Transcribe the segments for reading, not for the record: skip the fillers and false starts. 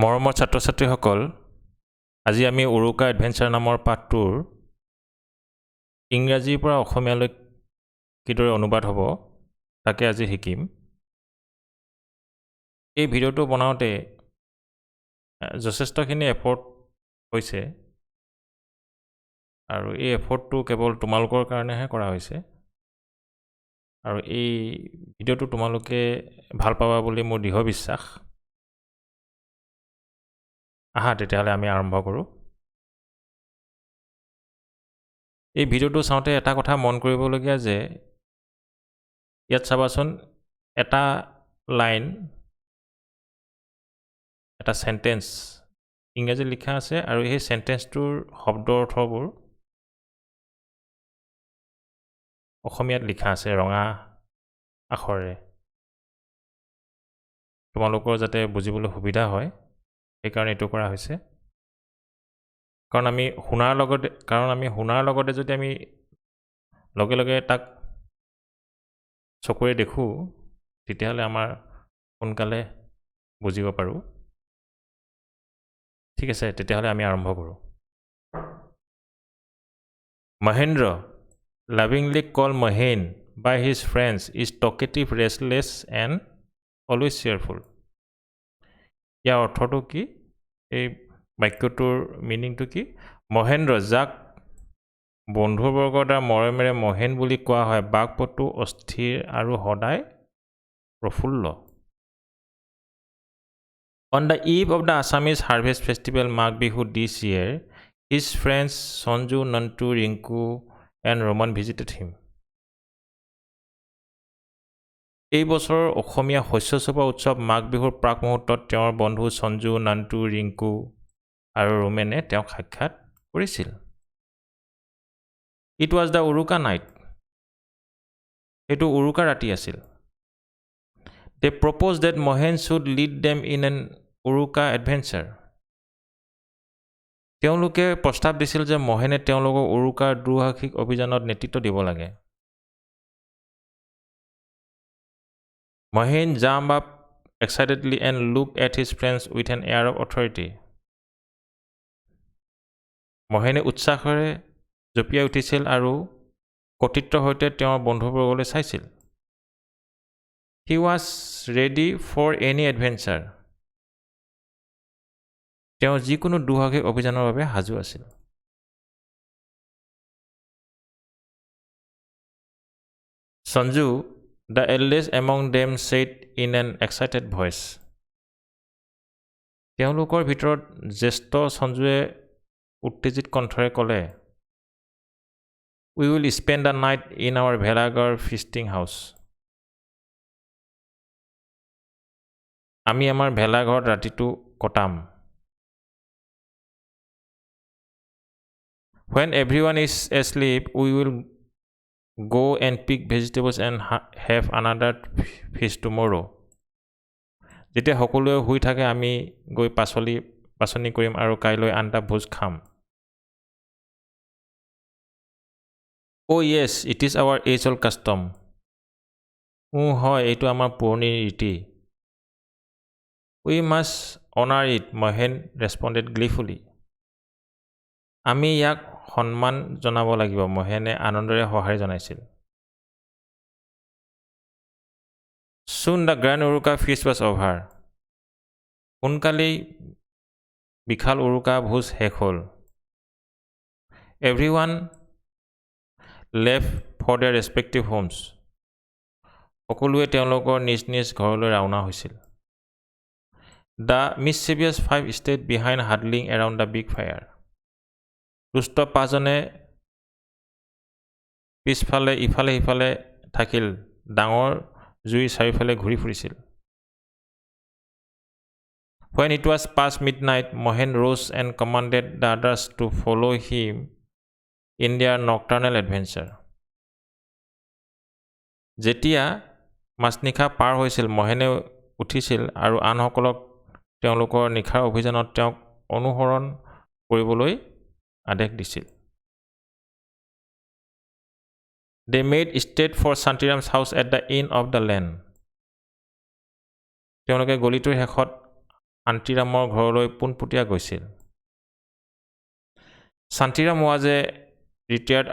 মৰমৰ ছাত্ৰ-ছাত্ৰীসকল, আজি আমি উৰুকা এডভেঞ্চাৰ নামৰ পাঠটোৰ ইংৰাজীৰ পৰা অসমীয়ালৈ কিদৰে অনুবাদ হ'ব তাকে আজি শিকিম। এই ভিডিঅ'টো বনাওঁতে যথেষ্টখিনি এফৰ্ট হৈছে আৰু এই এফৰ্টটো কেৱল তোমালোকৰ কাৰণেহে কৰা হৈছে আৰু এই ভিডিঅ'টো তোমালোকে ভাল পাবা বুলি মোৰ দৃঢ় বিশ্বাস। আহা তেতিয়াহ'লে আমি আৰম্ভ কৰোঁ। এই ভিডিঅ'টো চাওঁতে এটা কথা মন কৰিবলগীয়া যে ইয়াত চাবাচোন এটা লাইন এটা সেন্টেন্স ইংৰাজীত লিখা আছে আৰু এই সেন্টেন্সটোৰ শব্দ অৰ্থবোৰ অসমীয়াত লিখা আছে ৰঙা আখৰেৰে। তোমালোকৰ যাতে বুজিবলৈ সুবিধা হয় সেইকাৰণে এইটো কৰা হৈছে। কাৰণ আমি শুনাৰ লগতে যদি আমি লগে লগে তাক চকুৰে দেখোঁ তেতিয়াহ'লে আমাৰ সোনকালে বুজিব পাৰোঁ। ঠিক আছে, তেতিয়াহ'লে আমি আৰম্ভ কৰোঁ। Mahendra, lovingly called Mohen by his friends, is talkative, restless and always cheerful. ইয়াৰ অৰ্থটো কি? এই বাক্যটোৰ মিনিংটো কি? মহেন্দ্ৰ, যাক বন্ধুবৰ্গৰ দ্বাৰা মৰমেৰে মহেন বুলি কোৱা হয়, বাকপটু, অস্থিৰ আৰু সদায় প্ৰফুল্ল। On the eve of the Assamese harvest festival Magh Bihu this year, his friends Sanju, Nantu, Rinku and Roman visited him. এই বছৰৰ অসমীয়া শস্য চপোৱা উৎসৱ মাঘ বিহুৰ প্ৰাক মুহূৰ্তত তেওঁৰ বন্ধু সঞ্জু, নান্টু, ৰিংকু আৰু ৰোমেনে তেওঁক সাক্ষাৎ কৰিছিল। It was the Uruka night. এইটো উৰুকা ৰাতি আছিল। They proposed that Mohen should lead them in an Uruka adventure. তেওঁলোকে প্ৰস্তাৱ দিছিল যে মহেনে তেওঁলোকক উৰুকাৰ দুঃসাহসিক অভিযানত নেতৃত্ব দিব লাগে। Mohen jumped up excitedly and looked at his friends with an air of authority. মহেনে উৎসাহেৰে জঁপিয়াই উঠিছিল আৰু কৰ্তৃত্বৰ সৈতে তেওঁৰ বন্ধুবৰ্গলৈ চাইছিল। He was ready for any adventure. তেওঁ যিকোনো দুঃসাহসিক অভিযানৰ বাবে সাজু আছিল। Sanju, the eldest among them, said in an excited voice. তেওঁলোকৰ ভিতৰত জ্যেষ্ঠ সঞ্জুৱে উত্তেজিত কণ্ঠৰে ক'লে, We will spend the night in our Velagar feasting house. আমি আমাৰ ভেলাঘৰত ৰাতিটো কটাম। When everyone is asleep, we will go and pick vegetables and have another feast tomorrow. যেতিয়া সকলোৱে শুই থাকে আমি গৈ পাচনি কৰিম আৰু কাইলৈ আনটা ভোজ খাম। Oh yes, it is our age-old custom. হয়, এইটো আমাৰ পুৰণি ৰীতি। We must honor it, Mohen responded gleefully. আমি ইয়াক সন্মান জনাব লাগিব, মহেনে আনন্দৰে সঁহাৰি জনাইছিল। Soon the grand Uruka feast was over. সোনকালেই বিশাল উৰুকা ভোজ শেষ হ'ল। Everyone left for their respective homes. সকলোৱে তেওঁলোকৰ নিজ নিজ ঘৰলৈ ৰাওনা হৈছিল। The mischievous five stayed behind huddling around the big fire. দুষ্ট পাঁচজনে পিছফালে ইফালে সিফালে থাকিল, ডাঙৰ জুইৰ চাৰিওফালে ঘূৰি ফুৰিছিল। When it was past midnight, Mohen rose and commanded the others to follow him in their nocturnal adventure. যেতিয়া মাজনিশা পাৰ হৈছিল, মহেনে উঠিছিল আৰু আনসকলক তেওঁলোকৰ নিশাৰ অভিযানত তেওঁক অনুসৰণ কৰিবলৈ আদেশ দিছিল। They made straight for Shantiram's house at the end of the lane. তেওঁলোকে গলিটোৰ শেষত শান্তিৰামৰ ঘৰলৈ পোনপটীয়া গৈছিল। Shantiram was a retired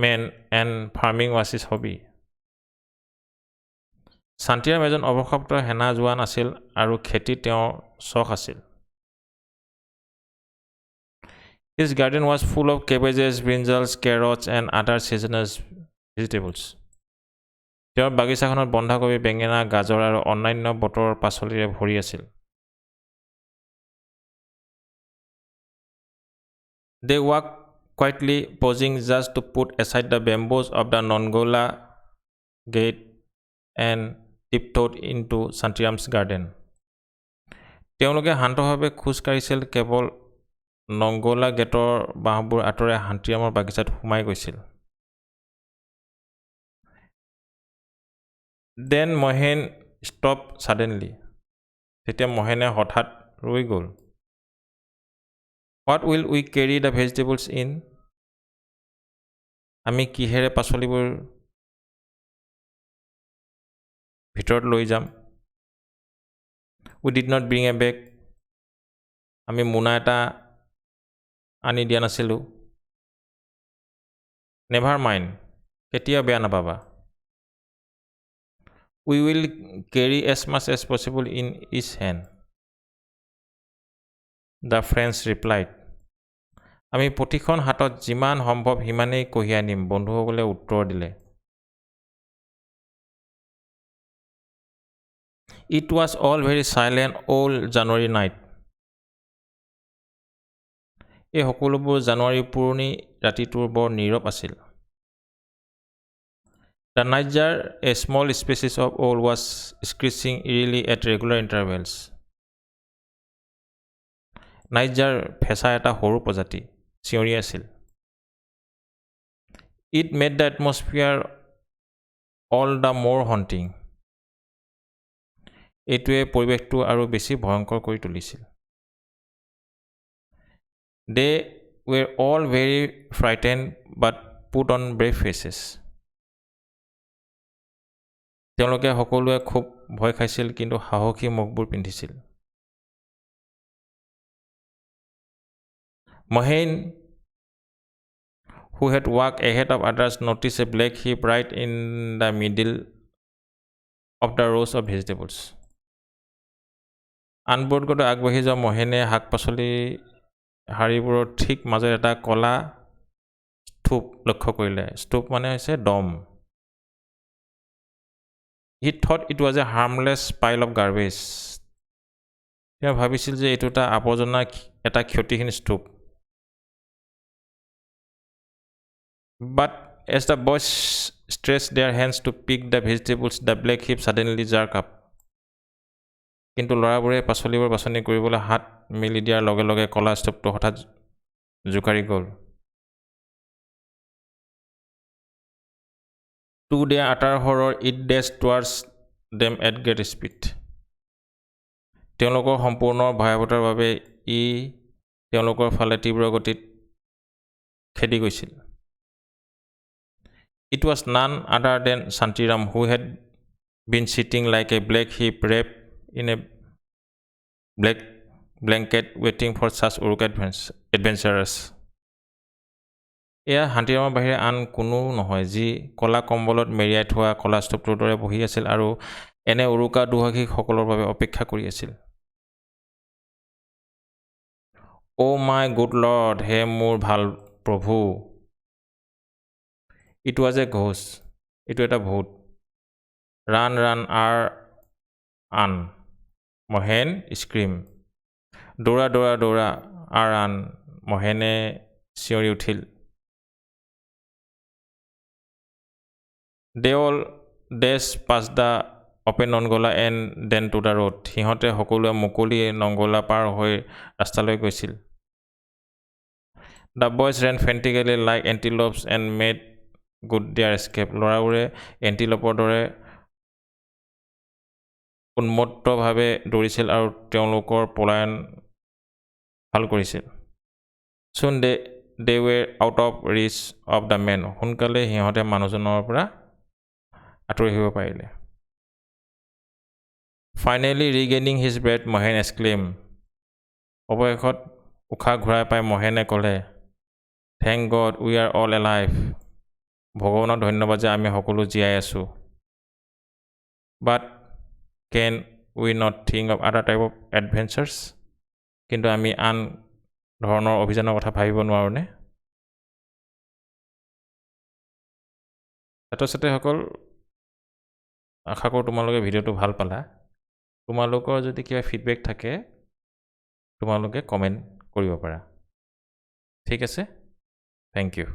man and farming was his hobby. Shantiram এজন অৱসৰপ্ৰাপ্ত সেনা জোৱান আছিল আৰু খেতি তেওঁৰ চখ আছিল। His garden was full of cabbages, brinjals, carrots and other seasonal vegetables. তেওঁৰ বাগিচাখনত বন্ধাকবি, বেঙেনা, গাজৰ আৰু অন্যান্য বতৰৰ পাচলিৰে ভৰি আছিল। They walked quietly, pausing just to put aside the bamboos of the Nongola gate and tiptoed into Santiram's garden. তেওঁলোকে শান্তভাৱে খোজ কাঢ়িছিল, কেৱল নংগোলা গেটৰ বাঁহবোৰ আঁতৰাই শান্তিৰামৰ বাগিচাত সোমাই গৈছিল। Then Mohen stopped suddenly. তেতিয়া মহেনে হঠাৎ ৰৈ গ'ল। What will we carry the vegetables in? আমি কিহেৰে পাচলিবোৰ ভিতৰত লৈ যাম? We did not bring a bag. আমি মোনা এটা আনি দিয়া নাছিলোঁ। Never mind. কেতিয়া বেয়া নাপাবা। We will carry as much as possible in each hand. The friends replied. আমি প্ৰতিখন হাতত যিমান সম্ভৱ সিমানেই কঢ়িয়াই নিম, বন্ধুসকলে উত্তৰ দিলে। It was all very silent all January night. এই সকলোবোৰ জানুৱাৰীৰ পুৰণি ৰাতিটোৰ বৰ নীৰৱ আছিল। The nightjar, a small species of owl, was screeching eerily at regular intervals. Nightjar ফেঁচা এটা সৰু প্ৰজাতি চিঞৰি আছিল। It made the atmosphere all the more haunting. এইটোৱে পৰিৱেশটো আৰু বেছি ভয়ংকৰ কৰি তুলিছিল। They were all very frightened but put on brave faces. তেওঁলোকে সকলোৱে খুব ভয় খাইছিল কিন্তু সাহসী মুখবোৰ পিন্ধিছিল। Mohen, who had walked ahead of others, noticed a black heap right in the middle of the rows of vegetables. আনবোৰতকৈ আগবাঢ়ি যোৱা মহেনে শাক-পাচলি শাৰীবোৰৰ ঠিক মাজত এটা কলা স্তূপ লক্ষ্য কৰিলে। স্তূপ মানে হৈছে দম। He thought it was a harmless pile of garbage. তেওঁ ভাবিছিল যে এইটো এটা আৱৰ্জনা এটা ক্ষতিহীন স্তূপ। But as the boys stretched their hands to pick the vegetables, the black heap suddenly jerked up. কিন্তু ল'ৰাবোৰে পাচলিবোৰ বাছনি কৰিবলৈ হাত মেলি দিয়াৰ লগে লগে কলা স্তূপটো হঠাৎ জোকাৰি গ'ল। To their utter horror, it dashed towards them at great speed. তেওঁলোকৰ সম্পূৰ্ণ ভয়াৱহতাৰ বাবে ই তেওঁলোকৰ ফালে তীব্ৰ গতিত খেদি গৈছিল। It was none other than Santiram, who had been sitting like a black heap wrapped in a black blanket waiting for such Uruka adventurers. এয়া শান্তিৰামৰ বাহিৰে আন কোনো নহয়, যি কলা কম্বলত মেৰিয়াই থোৱা কলা স্তূপটোৰ দৰে বহি আছিল আৰু এনে উৰুকা দুসাহসিকসকলৰ বাবে অপেক্ষা কৰি আছিল। Oh my good Lord, হে মোৰ ভাল প্ৰভু। It was a ghost. এইটো এটা ভূত। Run, run, run. Mohen screamed. দৌৰা দৌৰা দৌৰা run. মহেনে চিঞৰি উঠিল। They all dashed past the open Nongola and then to the road. সিহঁতে সকলোৱে মুকলি নংগোলা পাৰ হৈ ৰাস্তালৈ গৈছিল। The boys ran frantically like antelopes and made good their escape. ল'ৰাবোৰে এণ্টিল'পৰ দৰে উন্মত্তভাৱে দৌৰিছিল আৰু তেওঁলোকৰ পলায়ন ভাল কৰিছিল। Soon they were out of reach of the man. সোনকালে সিহঁতে মানুহজনৰ পৰা আঁতৰি আহিব পাৰিলে। Finally regaining his breath, Mohen exclaimed, অৱশেষত উশাহ ঘূৰাই পাই মহেনে ক'লে, thank god we are all alive. ভগৱানক ধন্যবাদ যে আমি সকলো জীয়াই আছোঁ। বাট কেন উই নট থিংক অফ আদাৰ টাইপ অফ এডভেঞ্চাৰ্ছ? কিন্তু আমি আন ধৰণৰ অভিযানৰ কথা ভাবিব নোৱাৰোঁনে? ছাত্ৰ ছাত্ৰীসকল, আশা কৰোঁ তোমালোকে ভিডিঅ'টো ভাল পালা। তোমালোকৰ যদি কিবা ফিডবেক থাকে তোমালোকে কমেণ্ট কৰিব পাৰা। ঠিক আছে, থেংক ইউ।